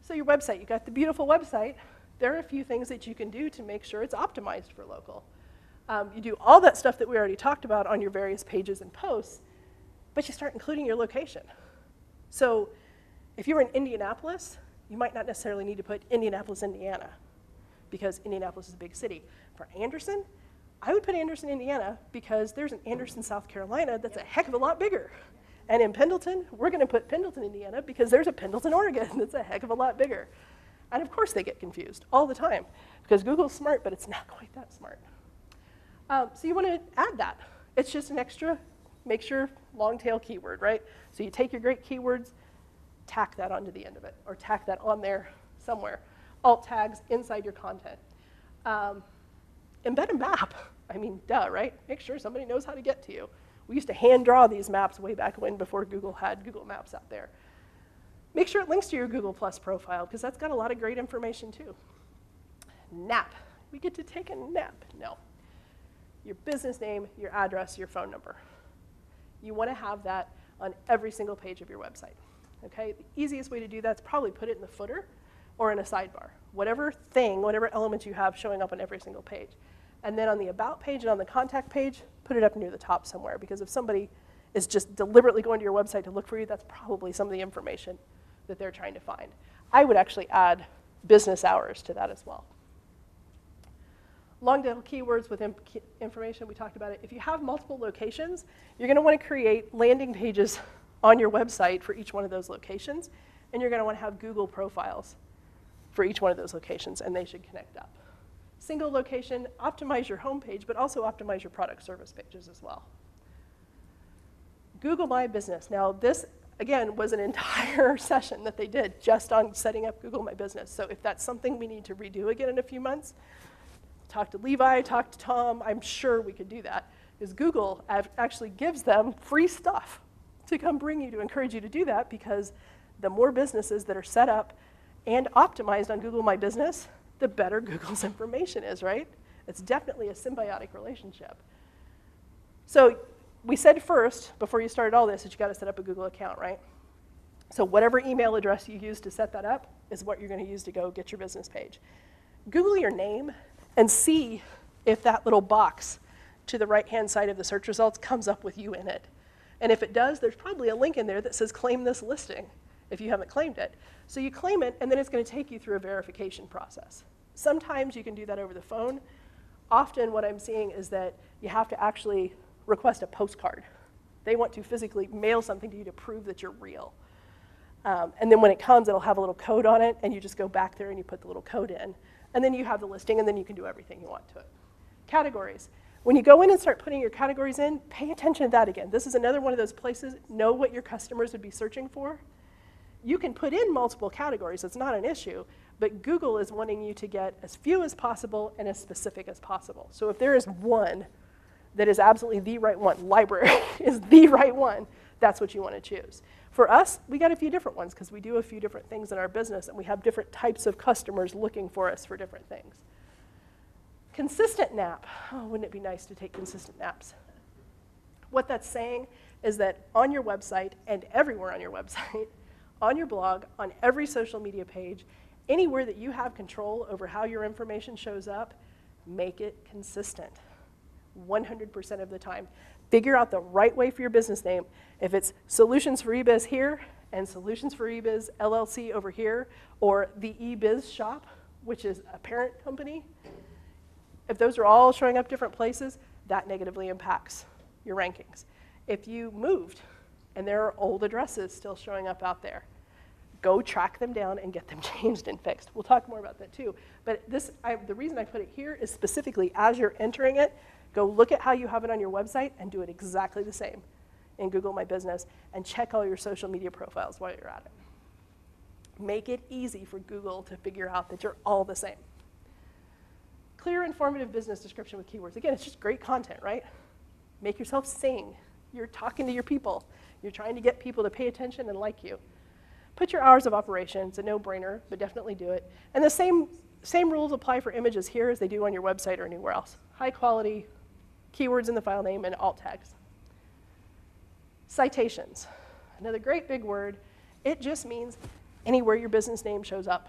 A: So your website, you got the beautiful website. There are a few things that you can do to make sure it's optimized for local. You do all that stuff that we already talked about on your various pages and posts, but you start including your location. So if you're in Indianapolis, you might not necessarily need to put Indianapolis, Indiana, because Indianapolis is a big city. For Anderson, I would put Anderson, Indiana, because there's an Anderson, South Carolina that's a heck of a lot bigger. And in Pendleton, we're going to put Pendleton, Indiana, because there's a Pendleton, Oregon that's a heck of a lot bigger. And of course they get confused all the time, because Google's smart, but it's not quite that smart. So you want to add that. It's just an extra, make sure, long tail keyword, right? So you take your great keywords, tack that onto the end of it, or tack that on there somewhere. Alt tags inside your content. Embed a map. I mean, duh, right? Make sure somebody knows how to get to you. We used to hand draw these maps way back when, before Google had Google Maps out there. Make sure it links to your Google Plus profile, because that's got a lot of great information too. Nap. We get to take a nap. No. Your business name, your address, your phone number. You want to have that on every single page of your website. Okay? The easiest way to do that is probably put it in the footer or in a sidebar. Whatever thing, whatever element you have showing up on every single page. And then on the About page and on the Contact page, put it up near the top somewhere, because if somebody is just deliberately going to your website to look for you, that's probably some of the information that they're trying to find. I would actually add business hours to that as well. Long tail keywords with information, we talked about it. If you have multiple locations, you're going to want to create landing pages on your website for each one of those locations, and you're going to want to have Google profiles for each one of those locations, and they should connect up. Single location, optimize your home page, but also optimize your product service pages as well. Google My Business. Now this, again, was an entire session that they did just on setting up Google My Business. So if that's something we need to redo again in a few months, talk to Levi, talk to Tom, I'm sure we could do that. Because Google actually gives them free stuff to come bring you, to encourage you to do that, because the more businesses that are set up and optimized on Google My Business, the better Google's information is, right? It's definitely a symbiotic relationship. So we said first, before you started all this, that you got to set up a Google account, right? So whatever email address you use to set that up is what you're going to use to go get your business page. Google your name and see if that little box to the right-hand side of the search results comes up with you in it. And if it does, there's probably a link in there that says claim this listing if you haven't claimed it. So you claim it, and then it's going to take you through a verification process. Sometimes you can do that over the phone. Often what I'm seeing is that you have to actually request a postcard. They want to physically mail something to you to prove that you're real. And then when it comes, it'll have a little code on it, and you just go back there and you put the little code in. And then you have the listing, and then you can do everything you want to it. Categories. When you go in and start putting your categories in, pay attention to that again. This is another one of those places, know what your customers would be searching for. You can put in multiple categories, it's not an issue, but Google is wanting you to get as few as possible and as specific as possible. So if there is one that is absolutely the right one, library is the right one, that's what you want to choose. For us, we got a few different ones because we do a few different things in our business and we have different types of customers looking for us for different things. Consistent nap. Oh, wouldn't it be nice to take consistent naps? What that's saying is that on your website and everywhere on your website, on your blog, on every social media page, anywhere that you have control over how your information shows up, make it consistent 100% of the time. Figure out the right way for your business name. If it's Solutions for eBiz here and Solutions for eBiz LLC over here, or the eBiz shop, which is a parent company, if those are all showing up different places, that negatively impacts your rankings. If you moved and there are old addresses still showing up out there, go track them down and get them changed and fixed. We'll talk more about that too. But the reason I put it here is specifically as you're entering it, go look at how you have it on your website and do it exactly the same in Google My Business and check all your social media profiles while you're at it. Make it easy for Google to figure out that you're all the same. Clear, informative business description with keywords. Again, it's just great content, right? Make yourself sing. You're talking to your people. You're trying to get people to pay attention and like you. Put your hours of operation. It's a no-brainer, but definitely do it. And the same rules apply for images here as they do on your website or anywhere else. High quality, keywords in the file name, and alt tags. Citations. Another great big word. It just means anywhere your business name shows up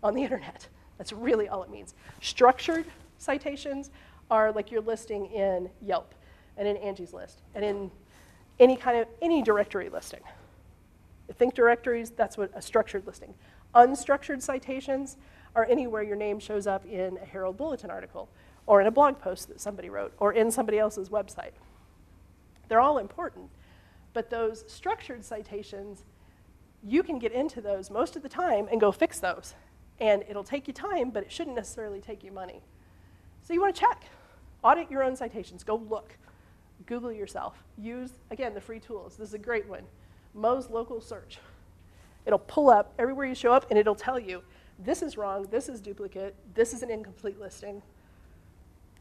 A: on the internet. That's really all it means. Structured citations are like your listing in Yelp and in Angie's List and in any directory listing. Think directories, that's what a structured listing. Unstructured citations are anywhere your name shows up in a Herald Bulletin article or in a blog post that somebody wrote or in somebody else's website. They're all important, but those structured citations, you can get into those most of the time and go fix those. And it'll take you time, but it shouldn't necessarily take you money. So you want to check. Audit your own citations. Go look. Google yourself. Use, again, the free tools. This is a great one. Mo's Local Search. It'll pull up everywhere you show up, and it'll tell you, this is wrong, this is duplicate, this is an incomplete listing,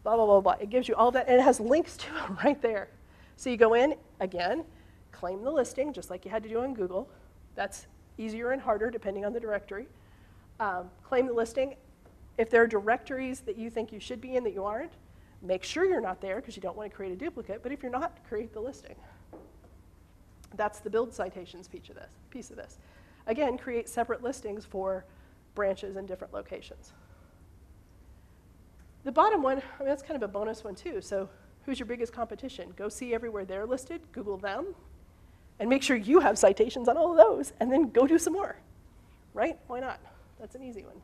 A: blah, blah, blah, blah. It gives you all that, and it has links to it right there. So you go in, again, claim the listing, just like you had to do on Google. That's easier and harder, depending on the directory. Claim the listing. If there are directories that you think you should be in that you aren't, make sure you're not there because you don't want to create a duplicate, but if you're not, create the listing. That's the build citations piece of this. Again, create separate listings for branches in different locations. The bottom one, I mean, that's kind of a bonus one too. So who's your biggest competition? Go see everywhere they're listed, Google them, and make sure you have citations on all of those, and then go do some more, right? Why not? That's an easy one.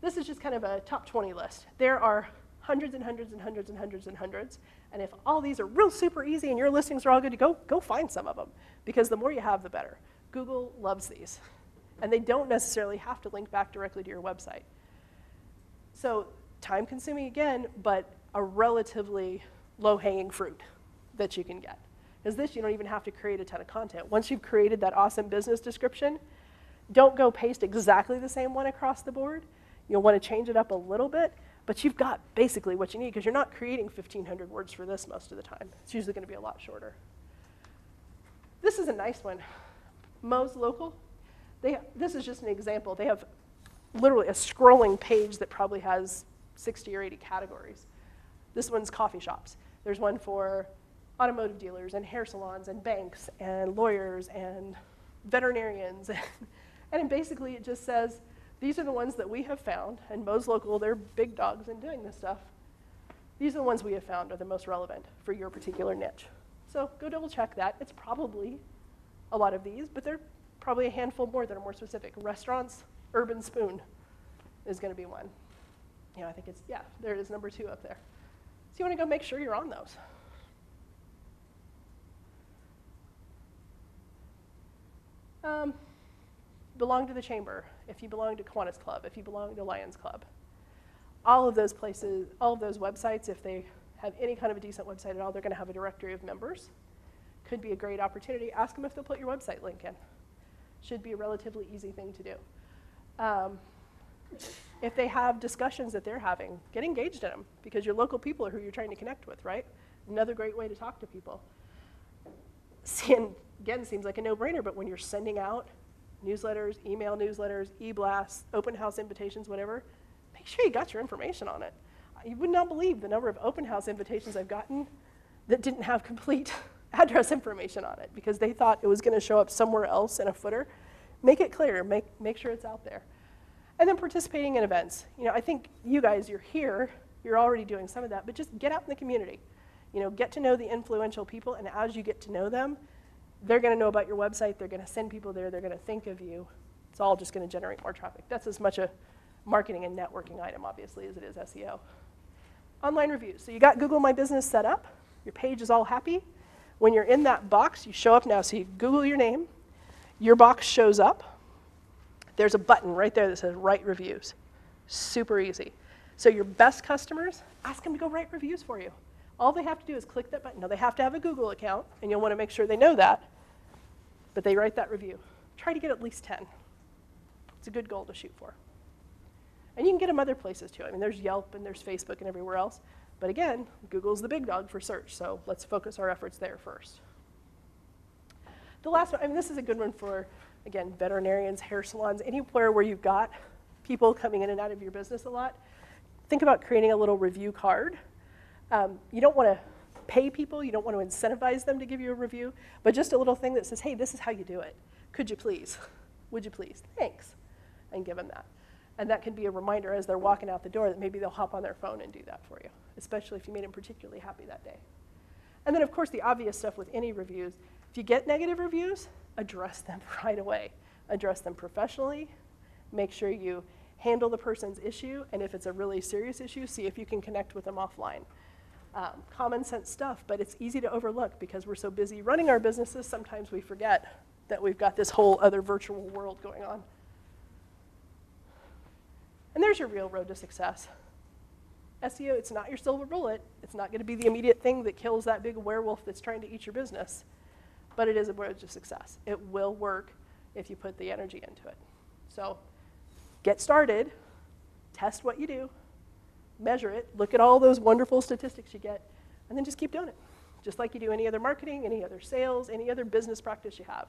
A: This is just kind of a top 20 list. There are hundreds and hundreds and hundreds and hundreds and hundreds. And if all these are real super easy and your listings are all good to go find some of them. Because the more you have, the better. Google loves these. And they don't necessarily have to link back directly to your website. So time consuming again, but a relatively low-hanging fruit that you can get. Because this, you don't even have to create a ton of content. Once you've created that awesome business description, don't go paste exactly the same one across the board. You'll want to change it up a little bit, but you've got basically what you need because you're not creating 1,500 words for this most of the time. It's usually going to be a lot shorter. This is a nice one. Mo's Local. This is just an example. They have literally a scrolling page that probably has 60 or 80 categories. This one's coffee shops. There's one for automotive dealers and hair salons and banks and lawyers and veterinarians. And basically it just says, these are the ones that we have found, and Mo's Local, they're big dogs in doing this stuff. These are the ones we have found are the most relevant for your particular niche. So go double check that. It's probably a lot of these, but there are probably a handful more that are more specific. Restaurants, Urban Spoon is going to be one. I think it's, yeah, there it is, number 2 up there. So you want to go make sure you're on those. Belong to the chamber, if you belong to Kiwanis Club, if you belong to Lions Club. All of those places, all of those websites, if they have any kind of a decent website at all, they're going to have a directory of members. Could be a great opportunity. Ask them if they'll put your website link in. Should be a relatively easy thing to do. If they have discussions that they're having, get engaged in them, because your local people are who you're trying to connect with, right? Another great way to talk to people. See, and again, seems like a no-brainer, but when you're sending out newsletters, email newsletters, e-blasts, open house invitations, whatever, make sure you got your information on it. You would not believe the number of open house invitations I've gotten that didn't have complete address information on it because they thought it was going to show up somewhere else in a footer. Make it clear, make sure it's out there. And then participating in events. I think you guys, you're here, you're already doing some of that, but just get out in the community. Get to know the influential people, and as you get to know them, they're going to know about your website, they're going to send people there, they're going to think of you. It's all just going to generate more traffic. That's as much a marketing and networking item, obviously, as it is SEO. Online reviews. So you got Google My Business set up. Your page is all happy. When you're in that box, you show up now. So you Google your name. Your box shows up. There's a button right there that says Write Reviews. Super easy. So your best customers, ask them to go write reviews for you. All they have to do is click that button. Now, they have to have a Google account, and you'll want to make sure they know that. But they write that review. Try to get at least 10. It's a good goal to shoot for. And you can get them other places, too. I mean, there's Yelp, and there's Facebook, and everywhere else. But again, Google's the big dog for search, so let's focus our efforts there first. The last one, I mean, this is a good one for, again, veterinarians, hair salons, anywhere where you've got people coming in and out of your business a lot. Think about creating a little review card. You don't want to pay people. You don't want to incentivize them to give you a review, but just a little thing that says, hey, this is how you do it. Could you please? Would you please? Thanks. And give them that. And that can be a reminder as they're walking out the door that maybe they'll hop on their phone and do that for you, especially if you made them particularly happy that day. And then, of course, the obvious stuff with any reviews. If you get negative reviews, address them right away. Address them professionally. Make sure you handle the person's issue, and if it's a really serious issue, see if you can connect with them offline. Common sense stuff, but it's easy to overlook because we're so busy running our businesses, sometimes we forget that we've got this whole other virtual world going on. And there's your real road to success. SEO, it's not your silver bullet. It's not going to be the immediate thing that kills that big werewolf that's trying to eat your business, but it is a road to success. It will work if you put the energy into it. So get started, test what you do, measure it, look at all those wonderful statistics you get, and then just keep doing it. Just like you do any other marketing, any other sales, any other business practice you have.